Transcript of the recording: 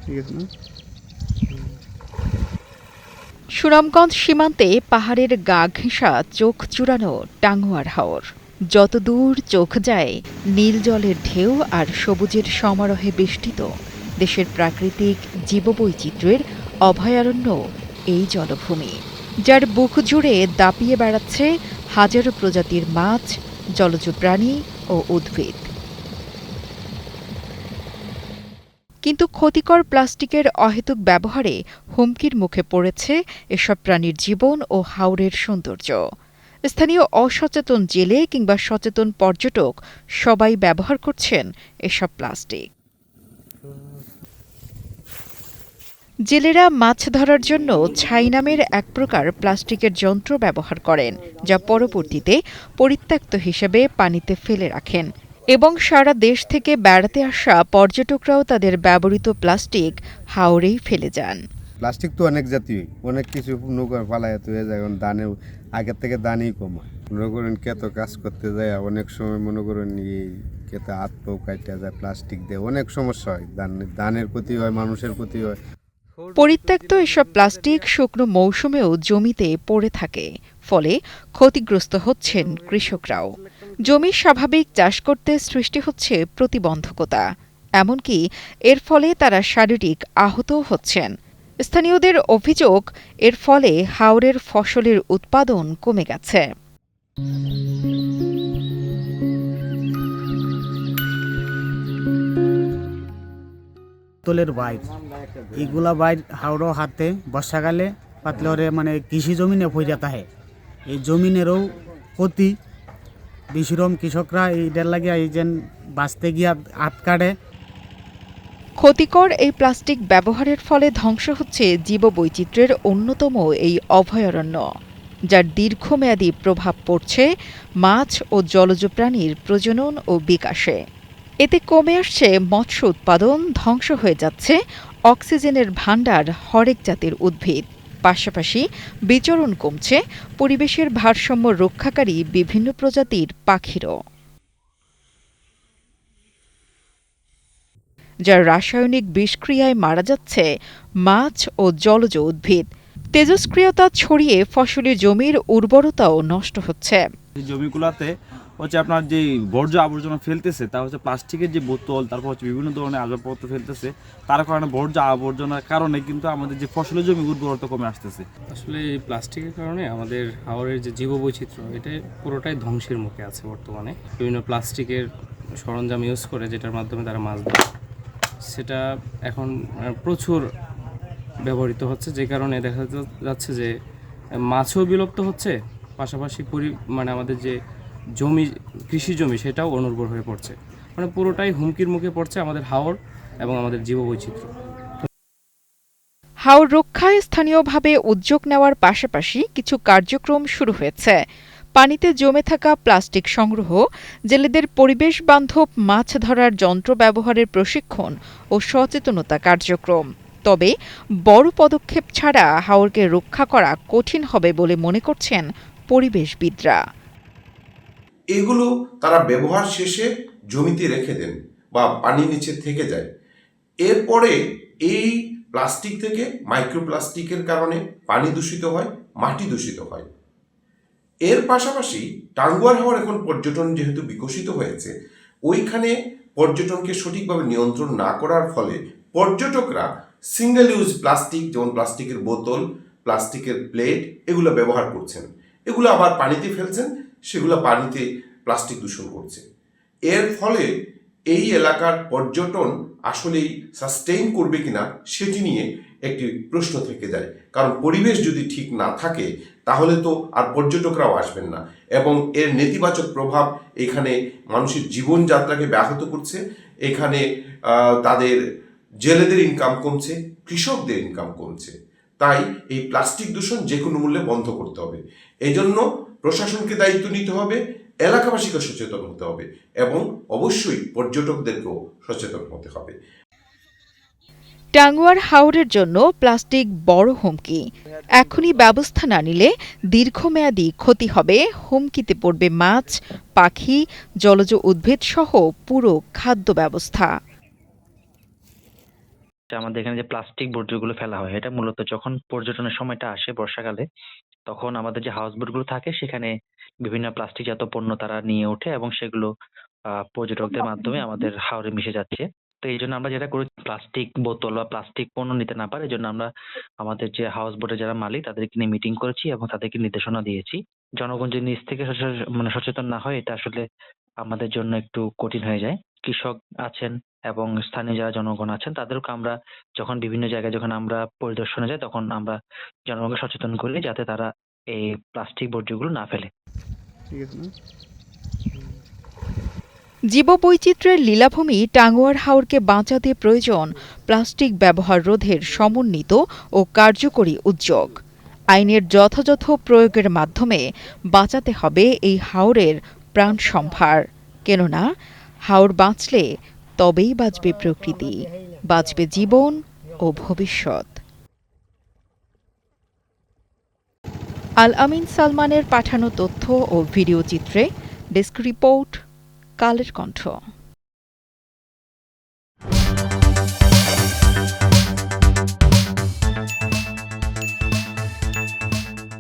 ঠিক আছে না? সুনামগঞ্জ সীমান্তে পাহাড়ের গা ঘেঁষা চোখ চূড়ানো টাঙ্গুয়ার হাওর। যতদূর চোখ যায় নীল জলের ঢেউ আর সবুজের সমারোহে বেষ্টিত দেশের প্রাকৃতিক জীববৈচিত্র্যের অভয়ারণ্য এই জলভূমি, যার বুক জুড়ে দাপিয়ে বেড়াচ্ছে হাজারো প্রজাতির মাছ, জলজ প্রাণী ও উদ্ভিদ। কিন্তু ক্ষতিকর প্লাস্টিকের অহেতুক ব্যবহারে হুমকির মুখে পড়েছে এসব প্রাণীর জীবন ও হাওরের সৌন্দর্য। স্থানীয় অসচেতন জেলে কিংবা সচেতন পর্যটক সবাই ব্যবহার করছেন এসব প্লাস্টিক। জেলেরা মাছ ধরার জন্য ছাই নামের এক প্রকার প্লাস্টিকের যন্ত্র ব্যবহার করেন, যা পরবর্তীতে পরিত্যক্ত হিসেবে পানিতে ফেলে রাখেন এবং সারা দেশ থেকে বেড়াতে আসা পর্যটকরাও তাদের ব্যবহৃত প্লাস্টিক হাওরেই ফেলে যান। প্লাস্টিক তো অনেক জাতীয়, অনেক কিছু নৌকার পালায় হয়ে যায়, এখন দানের আগের থেকে দানই কমায়। মনে করেন কেত কাজ করতে যায়, অনেক সময় মনে করেন কেতে হাত পাও কাটা যায় প্লাস্টিক দিয়ে, অনেক সমস্যা হয়। দানের ক্ষতি হয়, মানুষের ক্ষতি হয়। পরিত্যক্ত এসব প্লাস্টিক শুকনো মৌসুমেও জমিতে পড়ে থাকে, ফলে ক্ষতিগ্রস্ত হচ্ছেন কৃষকরাও। জমি স্বাভাবিক চাষ করতে সৃষ্টি হচ্ছে প্রতিবন্ধকতা, এমনকি এর ফলে তারা শারীরিক আহতও হচ্ছেন। স্থানীয়দের অভিযোগ, এর ফলে হাওরের ফসলের উৎপাদন কমে গেছে। তোলের বাইর এইগুলা বাইর হাওড়ো হাতে বর্ষাকালে পাতলে ওরে মানে কৃষি জমিনে ফইরা তাহে, এই জমিনেরও ক্ষতি বেশিরম কৃষকরা এইটার লাগে এই যেন বাঁচতে গিয়া হাত কাটে। ক্ষতিকর এই প্লাস্টিক ব্যবহারের ফলে ধ্বংস হচ্ছে জীববৈচিত্র্যের অন্যতম এই অভয়ারণ্য, যার দীর্ঘমেয়াদী প্রভাব পড়ছে মাছ ও জলজ প্রাণীর প্রজনন ও বিকাশে। এতে কমে আসছে মৎস্য উৎপাদন, ধ্বংস হয়ে যাচ্ছে অক্সিজেনের ভাণ্ডার হরেক জাতের উদ্ভিদ, পাশাপাশি বিচরণ কমছে পরিবেশের ভারসাম্য রক্ষাকারী বিভিন্ন প্রজাতির পাখিরও, যার রাসায়নিক বিষক্রিয়ায় মারা যাচ্ছে মাছ ও জলজ উদ্ভিদ। তেজস্ক্রিয়তা ছড়িয়ে ফসলি জমির উর্বরতাও নষ্ট হচ্ছে। জমিগুলোতে হচ্ছে আপনার যে বর্জ্য আবর্জনা ফেলতেছে, তা হচ্ছে প্লাস্টিকের যে বোতল, তারপর হচ্ছে বিভিন্ন ধরনের আসবাবপত্র ফেলতেছে, তার কারণে বর্জ্য আবর্জনার কারণে কিন্তু আমাদের যে ফসলের জমি উর্বরতা কমে আসতেছে। আসলে এই প্লাস্টিকের কারণে আমাদের হাওরের যে জীববৈচিত্র্য, এটা পুরোটাই ধ্বংসের মুখে আছে বর্তমানে। বিভিন্ন প্লাস্টিকের সরঞ্জাম ইউজ করে যেটার মাধ্যমে তারা মাছ ধরে, সেটা এখন প্রচুর ব্যবহৃত হচ্ছে, যে কারণে দেখা যাচ্ছে যে মাছও বিলুপ্ত হচ্ছে, পাশাপাশি মানে আমাদের যে জমি, কৃষি জমি, সেটাও অনুর্বর হয়ে পড়ছে। মানে পুরোটাই হুমকির মুখে পড়ছে আমাদের হাওর এবং আমাদের জীববৈচিত্র্য। হাওর রক্ষায় স্থানীয়ভাবে উদ্যোগ নেওয়ার পাশাপাশি কিছু কার্যক্রম শুরু হয়েছে। পানিতে জমে থাকা প্লাস্টিক সংগ্রহ, জেলেদের পরিবেশ বান্ধব মাছ ধরার যন্ত্র ব্যবহারের প্রশিক্ষণ ও সচেতনতা কার্যক্রম। তবে বড় পদক্ষেপ ছাড়া হাওরকে রক্ষা করা কঠিন হবে বলে মনে করছেন পরিবেশবিদরা। এগুলো তারা ব্যবহার শেষে জমিতে রেখে দেন বা পানির নিচে থেকে যায়। এরপরে এই প্লাস্টিক থেকে মাইক্রোপ্লাস্টিকের কারণে পানি দূষিত হয়, মাটি দূষিত হয়। এর পাশাপাশি টাঙ্গুয়ার হাওর এখন পর্যটন যেহেতু বিকশিত হয়েছে, ওইখানে পর্যটনকে সঠিকভাবে নিয়ন্ত্রণ না করার ফলে পর্যটকরা সিঙ্গেল ইউজ প্লাস্টিক, যেমন প্লাস্টিকের বোতল, প্লাস্টিকের প্লেট, এগুলো ব্যবহার করছেন। এগুলো আবার পানিতে ফেলছেন, সেগুলো পানিতে প্লাস্টিক দূষণ করছে। এর ফলে এই এলাকার পর্যটন আসলেই সাস্টেইন করবে কিনা সেটি নিয়ে একটি প্রশ্ন থেকে যায়। কারণ পরিবেশ যদি ঠিক না থাকে তাহলে তো আর পর্যটকরাও আসবেন না, এবং এর নেতিবাচক প্রভাব এখানে মানুষের জীবনযাত্রাকে ব্যাহত করছে। এখানে তাদের জেলেদের ইনকাম কমছে, কৃষকদের ইনকাম কমছে। তাই এই প্লাস্টিক দূষণ যে কোনো মূল্যে বন্ধ করতে হবে। এই জন্য প্রশাসনকে দায়িত্ব নিতে হবে, এলাকাবাসীকে সচেতন হতে হবে এবং অবশ্যই পর্যটকদেরকেও সচেতন হতে হবে। টাঙ্গুয়ার হাওরের জন্য প্লাস্টিক বড় হুমকি। এখনই ব্যবস্থা না নিলে দীর্ঘমেয়াদী ক্ষতি হবে, হুমকিতে পড়বে মাছ, পাখি, জলজ উদ্ভিদ সহ পুরো খাদ্য ব্যবস্থা। আমাদের এখানে যে প্লাস্টিক বর্জ্যগুলো ফেলা হয় এটা মূলত যখন পর্যটনের সময়টা আসে বর্ষাকালে, তখন আমাদের যে হাউস বোটগুলো থাকে সেখানে বিভিন্ন প্লাস্টিকজাত পণ্য তারা নিয়ে ওঠে এবং সেগুলো পর্যটকদের মাধ্যমে আমাদের হাওরে মিশে যাচ্ছে। তো এই জন্য আমরা যেটা করি, প্লাস্টিক বোতল বা প্লাস্টিক পণ্য নিতে না পারে, এই জন্য আমরা আমাদের যে হাউস বোটের যারা মালিক তাদেরকে নিয়ে মিটিং করেছি এবং তাদেরকে নির্দেশনা দিয়েছি। জনগণ যে নিজ থেকে মানে সচেতন না হয়, এটা আসলে আমাদের জন্য একটু কঠিন হয়ে যায়। কৃষক আছেন এবং স্থানীয় যারা জনগণ আছেন তাদেরকে আমরা যখন বিভিন্ন জায়গায় যখন আমরা পরিদর্শনে যাই, তখন আমরা জনগণকে সচেতন করি যাতে তারা এই প্লাস্টিক বর্জ্যগুলো না ফেলে। জীববৈচিত্র্যের লীলাভূমি টাঙ্গুয়ার হাওরকে বাঁচাতে প্রয়োজন প্লাস্টিক ব্যবহার রোধের সমন্বিত ও কার্যকরী উদ্যোগ। আইনের যথাযথ প্রয়োগের মাধ্যমে বাঁচাতে হবে এই হাওরের প্রাণ সম্ভার। কেননা হাওর বাঁচলে তবেই বাঁচবে প্রকৃতি, বাঁচবে জীবন ও ভবিষ্যৎ। আল আমিন সালমানের পাঠানো তথ্য ও ভিডিও চিত্রে ডেস্ক রিপোর্ট, কালের কণ্ঠ।